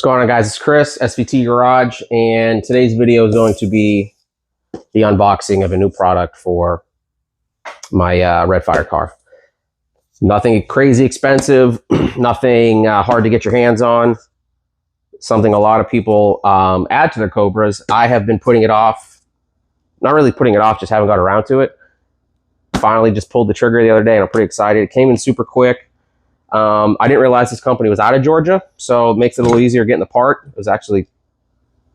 What's going on, guys? It's Chris, SVT Garage, and today's video is going to be the unboxing of a new product for my Red Fire car. Nothing crazy expensive, nothing hard to get your hands on, something a lot of people add to their Cobras. I have been putting it off, not really putting it off, just haven't got around to it. Finally just pulled the trigger the other day and I'm pretty excited. It came in super quick. I didn't realize this company was out of Georgia, so it makes it a little easier getting the part. It was actually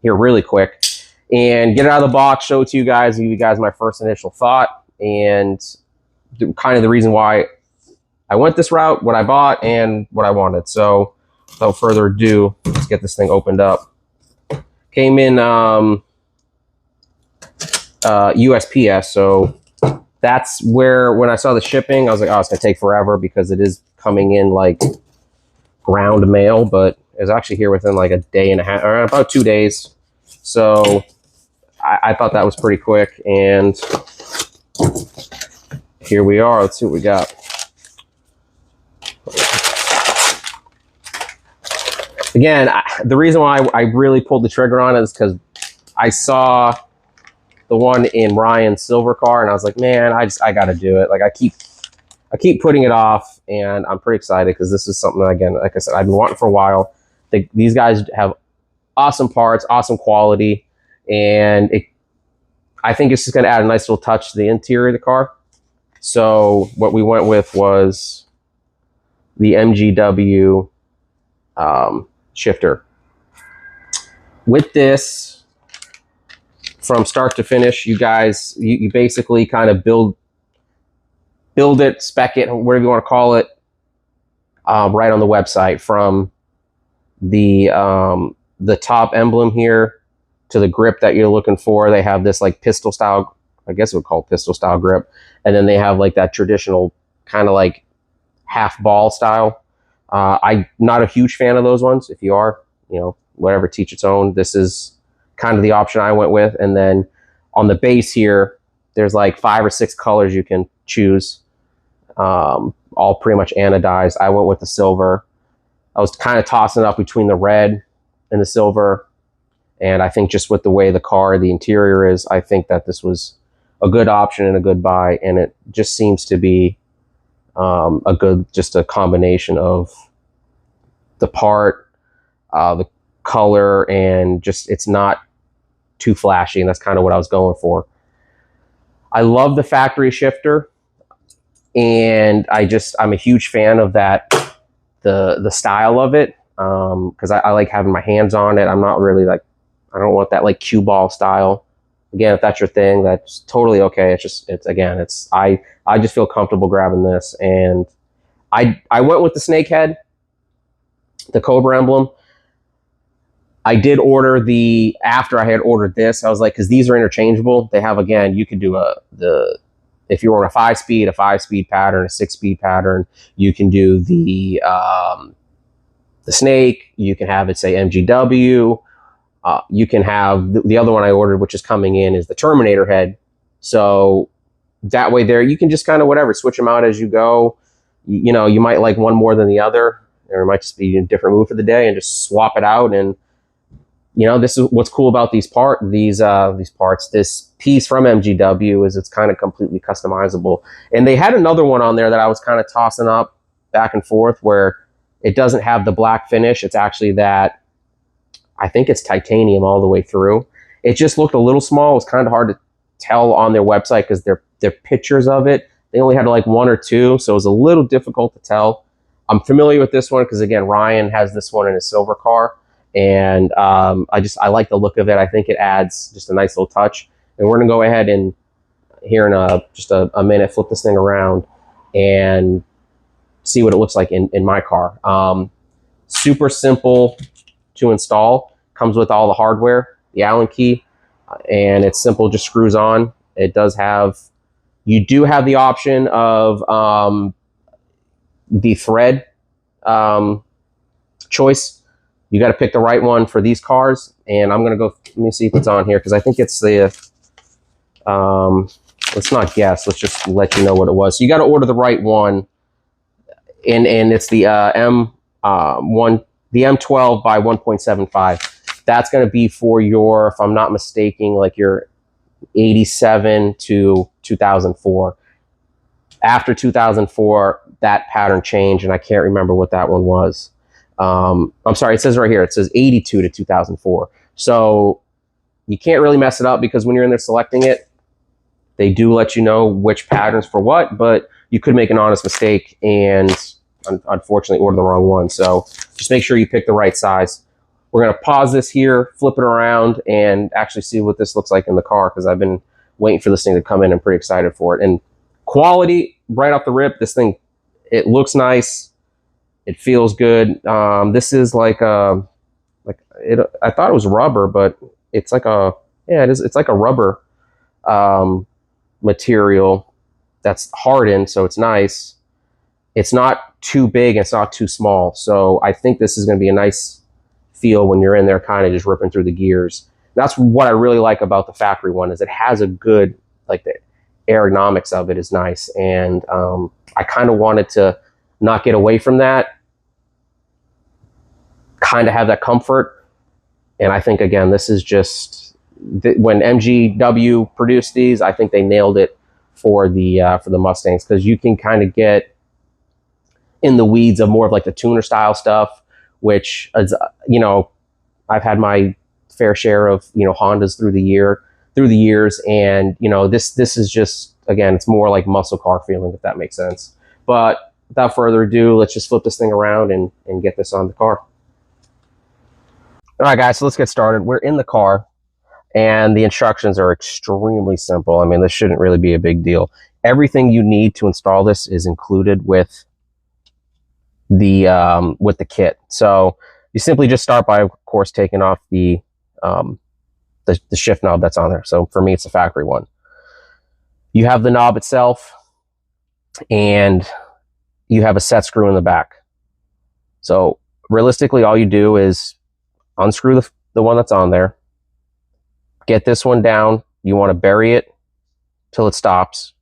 here really quick. And get it out of the box, show it to you guys, give you guys my first initial thought, and kind of the reason why I went this route, what I bought, and what I wanted. So without further ado, let's get this thing opened up. Came in USPS, so that's where, when I saw the shipping, I was like, oh, it's going to take forever because it is coming in like ground mail, but it was actually here within like a day and a half, or about 2 days. So I thought that was pretty quick, and here we are. Let's see what we got. Again, the reason why I really pulled the trigger on it is because I saw the one in Ryan's silver car, and I was like, man, I got to do it. Like I keep putting it off, and I'm pretty excited because this is something that, again, like I said, I've been wanting for a while. These guys have awesome parts, awesome quality, and I think it's just going to add a nice little touch to the interior of the car. So what we went with was the MGW shifter. With this, from start to finish, you guys, you basically kind of build it, spec it, whatever you want to call it, right on the website. From the top emblem here to the grip that you're looking for. They have this like pistol style, I guess it would call it pistol style grip, and then they have like that traditional kind of like half ball style. I'm not a huge fan of those ones. If you are, you know, whatever, teach its own. This is kind of the option I went with. And then on the base here, there's like 5 or 6 colors you can choose, all pretty much anodized. I went with the silver. I was kind of tossing it up between the red and the silver, and I think just with the way the interior is, I think that this was a good option and a good buy, and it just seems to be just a combination of the part, the color, and just it's not too flashy, and that's kind of what I was going for. I love the factory shifter, and I'm a huge fan of that, the style of it, because I like having my hands on it. I'm not really like, I don't want that like cue ball style. Again, if that's your thing, that's totally okay. I just feel comfortable grabbing this, and I went with the snake head, the Cobra emblem. I did order after I had ordered this, I was like, because these are interchangeable. They have, again, you could do if you want a 5-speed pattern, a 6-speed pattern, you can do the snake, you can have it say MGW, you can have the other one I ordered, which is coming in, is the Terminator head. So that way there, you can just kind of whatever, switch them out as you go. You know, you might like one more than the other, or it might just be in a different mood for the day, and just swap it out. And you know, this is what's cool about these parts. This piece from MGW is it's kind of completely customizable. And they had another one on there that I was kind of tossing up back and forth, where it doesn't have the black finish. It's actually that, I think it's titanium all the way through. It just looked a little small. It was kind of hard to tell on their website because their pictures of it, they only had like 1 or 2, so it was a little difficult to tell. I'm familiar with this one because, again, Ryan has this one in his silver car. And I like the look of it. I think it adds just a nice little touch. And we're gonna go ahead and here in just a minute, flip this thing around and see what it looks like in my car. Super simple to install. Comes with all the hardware, the Allen key, and it's simple, just screws on. It does have, you do have the option of the thread choice. You got to pick the right one for these cars, and I'm gonna go. Let me see if it's on here, because I think it's the. Let's not guess. Let's just let you know what it was. So you got to order the right one, and it's the the M12 by 1.75. That's going to be for your, if I'm not mistaken, like your 87 to 2004. After 2004, that pattern changed, and I can't remember what that one was. I'm sorry, it says right here, it says 82 to 2004. So you can't really mess it up, because when you're in there selecting it, they do let you know which patterns for what, but you could make an honest mistake and unfortunately order the wrong one. So just make sure you pick the right size. We're going to pause this here, flip it around, and actually see what this looks like in the car, because I've been waiting for this thing to come in. I'm pretty excited for it. And quality, right off the rip, this thing, it looks nice. It feels good. This is like I thought it was rubber, but it's like it is. It's like a rubber material that's hardened, so it's nice. It's not too big, it's not too small. So I think this is going to be a nice feel when you're in there kind of just ripping through the gears. That's what I really like about the factory one, is it has a good, like, the ergonomics of it is nice. And I kind of wanted to not get away from that, kind of have that comfort. And I think, again, this is just, when MGW produced these, I think they nailed it for the Mustangs, because you can kind of get in the weeds of more of like the tuner style stuff, which is, you know, I've had my fair share of, you know, Hondas through the years, and you know, this is just, again, it's more like muscle car feeling, if that makes sense. But without further ado, let's just flip this thing around and get this on the car. All right, guys, so let's get started. We're in the car, and the instructions are extremely simple. I mean, this shouldn't really be a big deal. Everything you need to install this is included with the kit. So you simply just start by, of course, taking off the shift knob that's on there. So for me, it's the factory one. You have the knob itself, and you have a set screw in the back. So realistically, all you do is unscrew the one that's on there, get this one down. You want to bury it till it stops.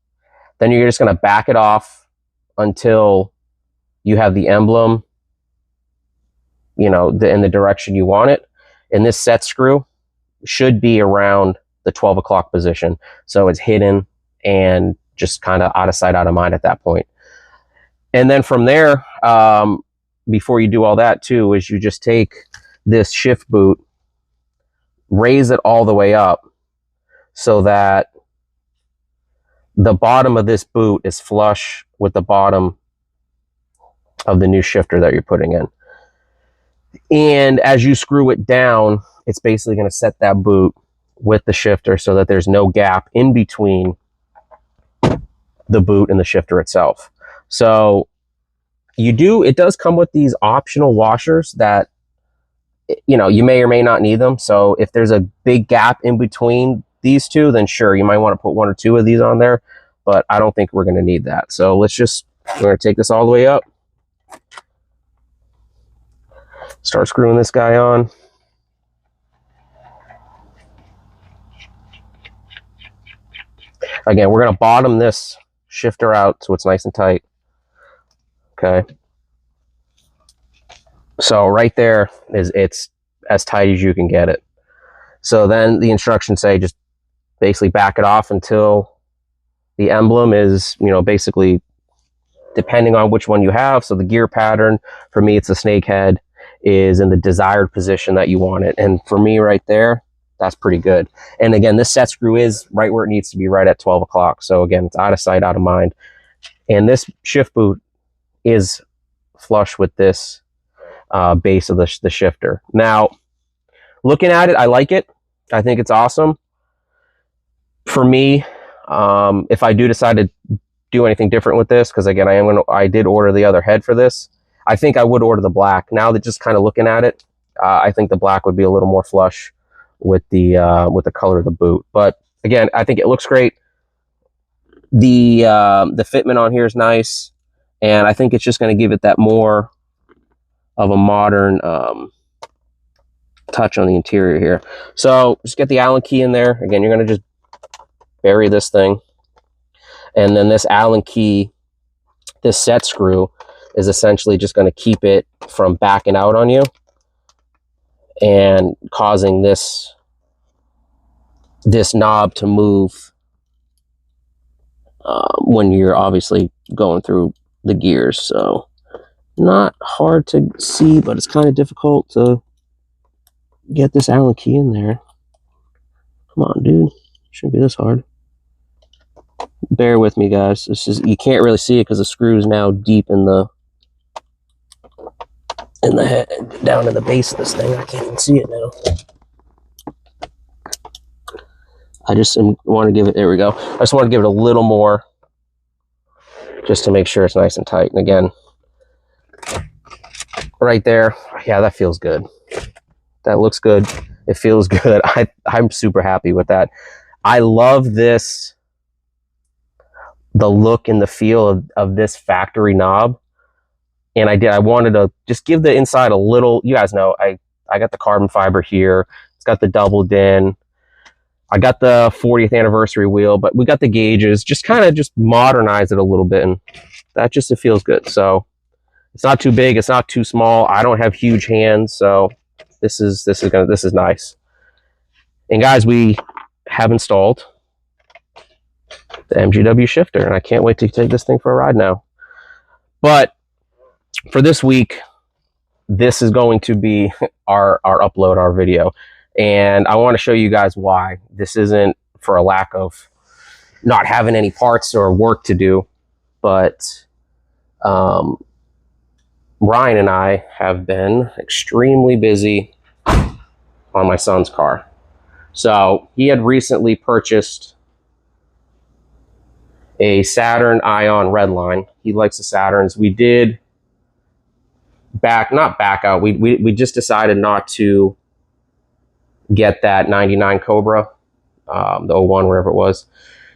Then you're just going to back it off until you have the emblem, you know, in the direction you want it. And this set screw should be around the 12 o'clock position. So it's hidden and just kind of out of sight, out of mind at that point. And then from there, before you do all that too, is you just take this shift boot, raise it all the way up so that the bottom of this boot is flush with the bottom of the new shifter that you're putting in. And as you screw it down, it's basically going to set that boot with the shifter so that there's no gap in between the boot and the shifter itself. So it does come with these optional washers that, you know, you may or may not need them. So if there's a big gap in between these two, then sure, you might want to put one or two of these on there, but I don't think we're going to need that. So we're going to take this all the way up. Start screwing this guy on. Again, we're going to bottom this shifter out so it's nice and tight. Okay. So right there it's as tight as you can get it. So then the instructions say just basically back it off until the emblem is, you know, basically depending on which one you have. So the gear pattern, for me, it's a snake head, is in the desired position that you want it. And for me right there, that's pretty good. And again, this set screw is right where it needs to be, right at 12 o'clock. So again, it's out of sight, out of mind. And this shift boot is flush with this base of the shifter. Now, looking at it, I like it. I think it's awesome. For me, if I do decide to do anything different with this, because again, I did order the other head for this, I think I would order the black. Now that just kind of looking at it, I think the black would be a little more flush with the color of the boot. But again, I think it looks great. The fitment on here is nice, and I think it's just going to give it that more of a modern touch on the interior here. So just get the Allen key in there. Again, you're going to just bury this thing, and then this Allen key, this set screw, is essentially just going to keep it from backing out on you. and causing this knob to move when you're obviously going through the gears. So not hard to see, but it's kind of difficult to get this Allen key in there. Come on, dude. Shouldn't be this hard. Bear with me, guys. This is, you can't really see it because the screw is now deep in the head, down in the base of this thing. I can't even see it now. I just want to give it, there we go. I just want to give it a little more just to make sure it's nice and tight. And again, right there, yeah, that feels good. That looks good. It feels good. I'm super happy with that. I love this, the look and the feel of this factory knob. And I wanted to just give the inside a little, you guys know, I got the carbon fiber here. It's got the doubled in. I got the 40th anniversary wheel, but we got the gauges, just kind of just modernize it a little bit. And that just, it feels good. So it's not too big. It's not too small. I don't have huge hands. So this is nice. And guys, we have installed the MGW shifter, and I can't wait to take this thing for a ride now. But for this week, this is going to be our upload, our video. And I want to show you guys why. This isn't for a lack of not having any parts or work to do, but Ryan and I have been extremely busy on my son's car. So he had recently purchased a Saturn Ion Redline. He likes the Saturns. We did not back out. We just decided not to get that 99 Cobra, the 01, whatever it was,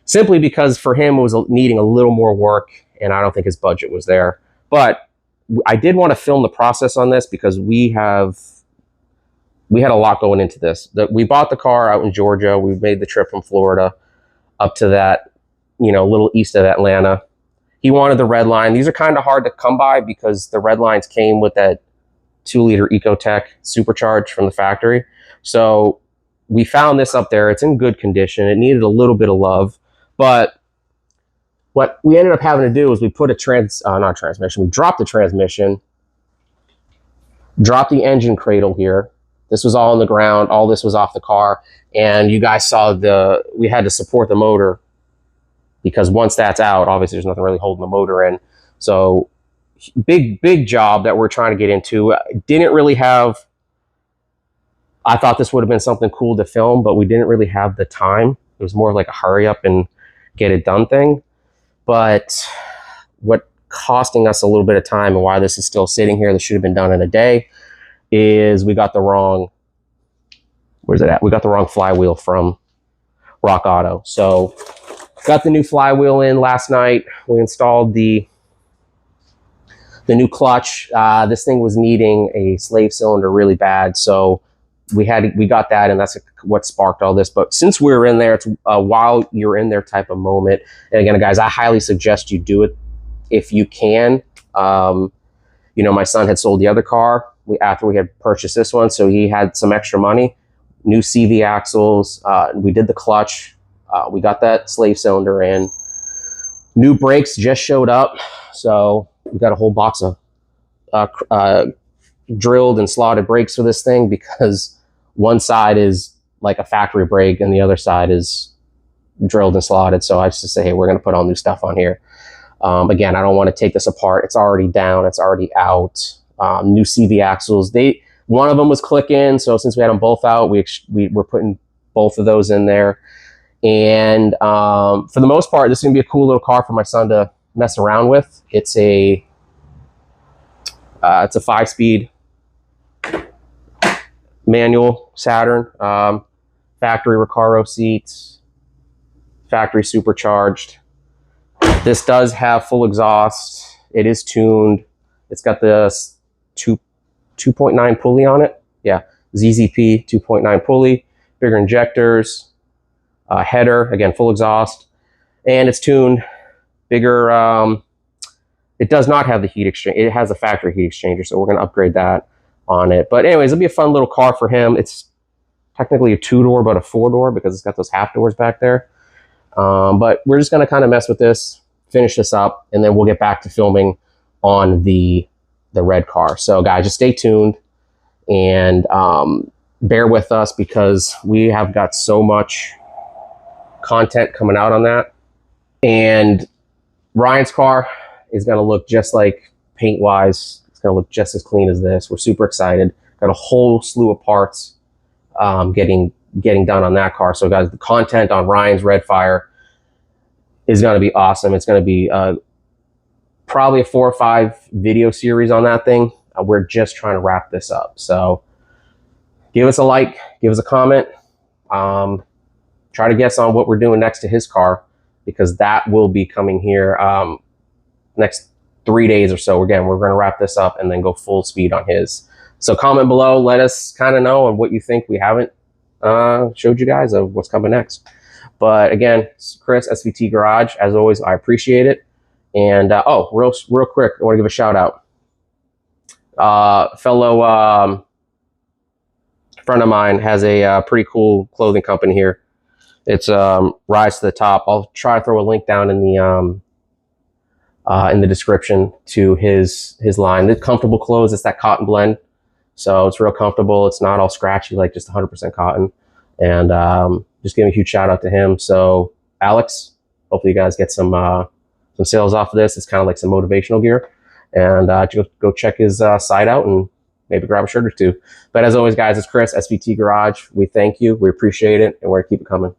simply because for him it was needing a little more work, and I don't think his budget was there. But I did want to film the process on this because we had a lot going into this. We bought the car out in Georgia. We made the trip from Florida up to that, you know, little east of Atlanta. He wanted the Redline. These are kind of hard to come by because the Redlines came with that 2-liter Ecotec supercharged from the factory. So we found this up there. It's in good condition. It needed a little bit of love, but what we ended up having to do is we put a we dropped the transmission, dropped the engine cradle here. This was all on the ground. All this was off the car. And you guys saw we had to support the motor because once that's out, obviously there's nothing really holding the motor in. So big job that we're trying to get into. Didn't really have, I thought this would have been something cool to film, but we didn't really have the time. It was more like a hurry up and get it done thing. But what costing us a little bit of time and why this is still sitting here, this should have been done in a day, is we got the wrong, where's it at? We got the wrong flywheel from Rock Auto. So got the new flywheel in last night. We installed the new clutch. This thing was needing a slave cylinder really bad. So we got that, and that's what sparked all this. But since we're in there, it's a while you're in there type of moment. And again, guys, I highly suggest you do it if you can. You know, my son had sold the other car after we had purchased this one, so he had some extra money. New CV axles. We did the clutch. We got that slave cylinder in. New brakes just showed up, so we got a whole box of drilled and slotted brakes for this thing because one side is like a factory brake and the other side is drilled and slotted. So I just say, hey, we're going to put all new stuff on here. Again, I don't want to take this apart. It's already down. It's already out. New CV axles. One of them was clicking. So since we had them both out, we're putting both of those in there. And for the most part, this is going to be a cool little car for my son to mess around with. It's a 5-speed manual Saturn, factory Recaro seats, factory supercharged. This does have full exhaust. It is tuned. It's got the 2.9 pulley on it. Yeah, ZZP 2.9 pulley, bigger injectors, header, again, full exhaust, and it's tuned. Bigger, it does not have the heat exchange. It has a factory heat exchanger, so we're going to upgrade that. on it. But anyways, it'll be a fun little car for him. It's technically a 2-door, but a 4-door because it's got those half doors back there. But we're just going to kind of mess with this, finish this up, and then we'll get back to filming on the red car. So guys, just stay tuned and bear with us because we have got so much content coming out on that. And Ryan's car is going to look just like paint wise. It's going to look just as clean as this. We're super excited. Got a whole slew of parts getting done on that car. So guys, the content on Ryan's Redfire is going to be awesome. It's going to be probably a 4 or 5 video series on that thing. We're just trying to wrap this up. So give us a like, give us a comment. Try to guess on what we're doing next to his car, because that will be coming here next 3 days or so. Again, we're going to wrap this up and then go full speed on his. So comment below, let us kind of know on what you think we haven't showed you guys of what's coming next. But again, Chris, SVT Garage, as always, I appreciate it. And oh, real quick, I want to give a shout out. Fellow friend of mine has a pretty cool clothing company here. It's Rise to the Top. I'll try to throw a link down in the description to his line. The comfortable clothes. It's that cotton blend, so it's real comfortable. It's not all scratchy, like just 100% cotton. And just giving a huge shout out to him. So Alex, hopefully you guys get some sales off of this. It's kind of like some motivational gear. And go check his site out and maybe grab a shirt or two. But as always, guys, it's Chris, SVT Garage. We thank you. We appreciate it. And we're going to keep it coming.